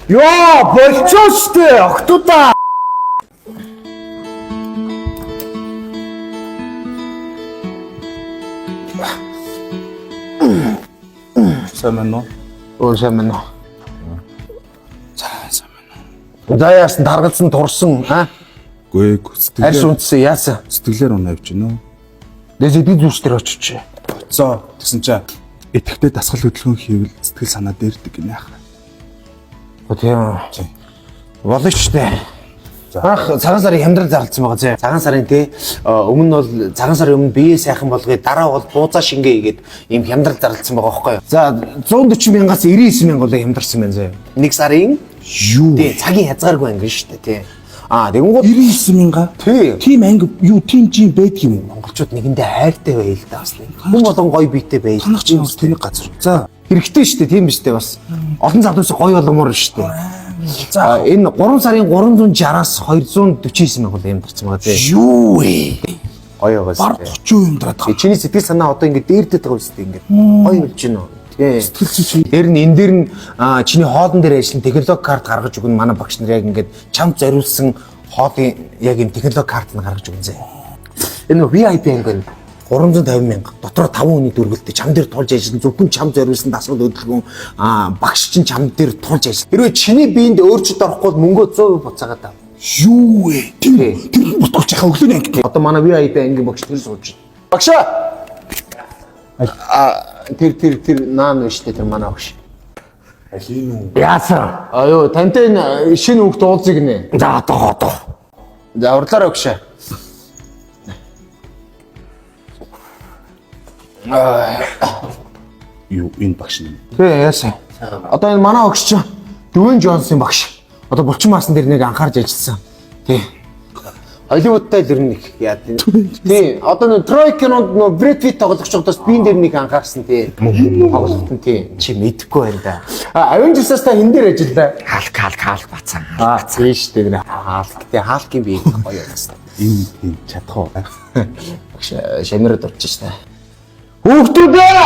Ёо, болчихоо штэ. Охтуудаа. Сайн байна уу? Оо сайн байна уу? Сайн байна. За яасан таргалсан турсан аа? Гүй Арьс унтсан яасан? сэтгэлээр унаа явж байна уу? Дэсэ би зүсдэр очиж. Зоо тэгсэн чинь итгэвтэй дасгал хөдөлгөөн хийвэл сэтгэл санаа дээрдэг гинэ яах. Тийм. Болно штэ. Анх цагаан сарын хямдрал зарлцсан байгаа зэ. Цагаан сарын тий өмнө нь бол цагаан сарын өмнө бие сайхан болгоё дараа бол бууцаа шингээ игээд ийм хямдрал зарлцсан байгаа байхгүй юу. За 140 мянгаас 99 мянга болоо хямдарсан байна зэ. Нэг сарын Юу? тий цагийн хязгааргүй анги штэ тий. Тэгэнгүүт 99 мянга. Тийм анги юу тийм жим байдаг юм уу? монголчууд нэгэндээ хайртай байл л да бас. Хүн болгон гоё биетэй байж. Танах чинь бас тэнэг газар. За Хэрэгтэй штэ тийм биз дээ бас. Олон залуус гоё боломоор штэ. За энэ 3 сарын 360-аас 249 мянга бол ямдарсан байгаа зэ. юу вэ? Гоё байгаас. Бар 30% юмдраад байгаа. Чиний сэтгэл санаа одоо ингэ дээрдэт байгаа үстэй ингэ. Гоё болж байна уу? Тий. Сэтгэл зүйн Тэр нь энэ дээр нь чиний хоолн дээр ажиллана технологи карт гаргаж өгнө манай багш нар яг ингэ чамд зориулсан хоолын яг энэ технологи карт нь гаргаж өгнө зэ. Энэ VIP анги нь 350 мянга дотор 5 хүний дүргэлтэй чам дээр тулж ажиллана зөвхөн чам зориулсан дасгал хөдөлгөөн багш чинь чам дээр тулж ажиллана. Хэрвээ чиний биед өөрчлөлт орохгүй мөнгөө 100% буцаагаад тав. юу вэ? Тэр бутгуулж яхаа өглөөний анги. Одоо манай VIP ангийн багш тэр сууж байна. Багшаа. Тэр наан биш тэр манай багш. Алин уу? Яасан? Юу тантай энэ шинэ хүүхд уулзыг нэ. За одоо. За урлаарай багшаа. Юу энэ багш нь? Тий яасан. Одоо энэ манай багш чинь Дүүн Джонсын багш. Одоо булчин маасан дээр нэг анхаарч ажилласан. Тий. Холливуудтай л нэг яа тий. Одоо нэг Трой кинонд нөө Брэд Питт тоглогч одоос биен дээр нэг анхаарсан тий. Тоглолт нь тий. Чи мэдэхгүй байна да. Avengers-аас та энэ дээр ажиллаа. Халк бацаа. Тий шүү дээ. Халк тий. Халкийн бие гоё байсан. Энэ чадах уу? Багш шамирад орчих та. Хүүхдүүдээ!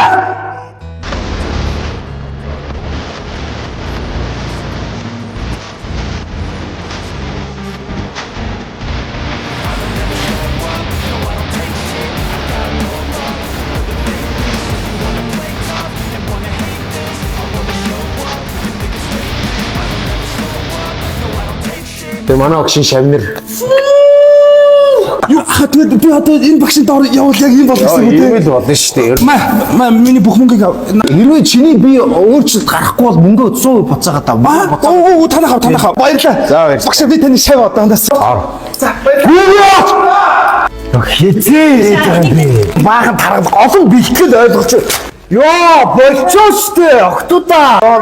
Тэ манай огшин шамнэр. Юу тэгээд би одоо энэ багшийн доор явал яг юм болох гэсэн үг Тийм л болно шүү дээ. Маа миний бүх мөнгийг Хэрвээ чиний бие өөрчлөлт гарахгүй бол мөнгөө 100% буцаагаад аваа. оо танах баярлаа. За баярлалаа. Багш би таны шав одондоос. За баярлалаа. Хэцээ би. Баахан тараад олон бэлтгэл ойлгож. Ёо, болчихоо штэ. Охтуудаа. Ор.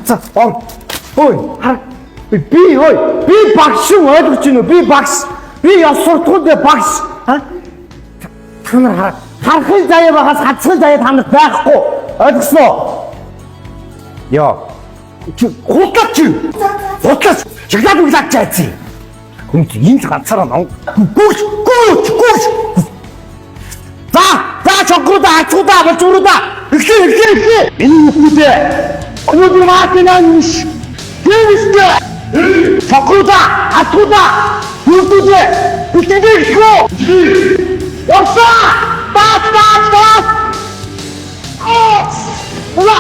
За. Ой, хар. Би багш ойлгож байна уу? Би багш. Би яс суртахуунд багш. Та нар харахын заяа багаас хацхан заяа та нарт байхгүй. Ойлгосноо? Яа. Хутлаач. Чиглаад чайцсан. Хүн энэ л ганцаараа нон. Гүш. За чокруда ачуда бачуруда. Эхлээ. Энэ хүүхдээ. Өнөөдөр маатинанш. Тэвэстэ. Чокруда ачуда. Хүүхдээ. Хүүхдээ. Орса! Бат! Ура!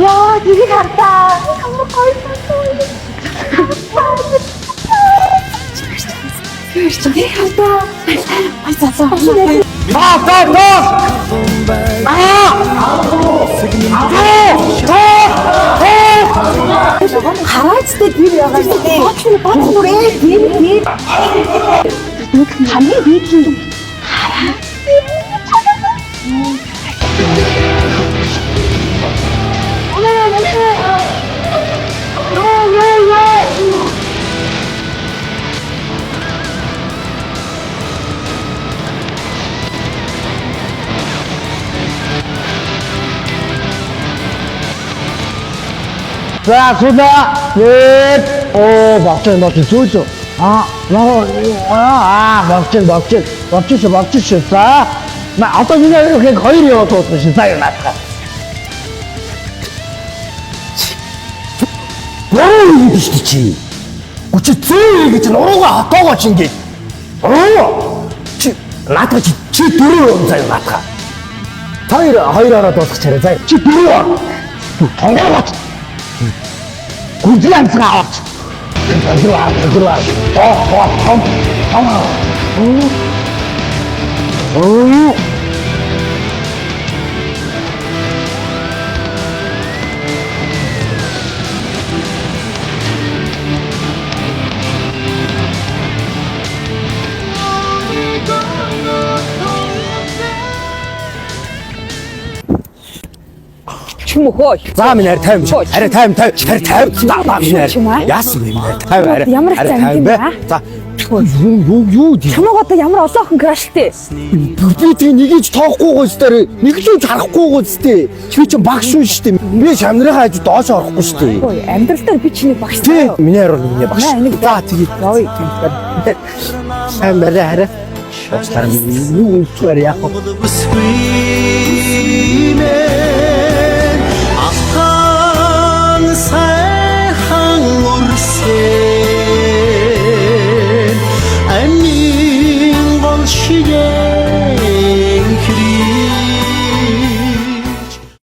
Яа, 이게 갔다. 정말 거의 가라지 때 뒤로 와가지고 버튼 노래 뒤에 감이 위기 가라. За суда. Багч зөөлөө. Багч. За. На одоо энэ яг хоёр яваад дуусна шин заяа наадах. Оо биш чи. Үчи зөө гэж нуруугаа хотоогоо ч ингэ. Чи наадах чи дөрөв заяа наадах. Хоёроо дуусгах чараа заяа. Чи дөрөв. Хонгорооч. Гүзлэмсгаач. Гүзлээ. Чүмхөө. За минь арай тайван. Арай тайван. Минь яасан бэ? Тайван. Ямар хэцүү юм бэ? За Юу Чамаг одоо ямар олон охин крашлтэй. би тэг нэгийг тоохгүй гоостай нэг л үз харахгүй гоостай чи ч багш шүү дээ би шамныхаа хажууд доош орохгүй шүү дээ Ой, амьдрал дээр би чиний багш тий таа. миний хараа миний багш За тэгээ Ой. сайн барай хараа шоцлаар юу үгээр яах вэ Screaming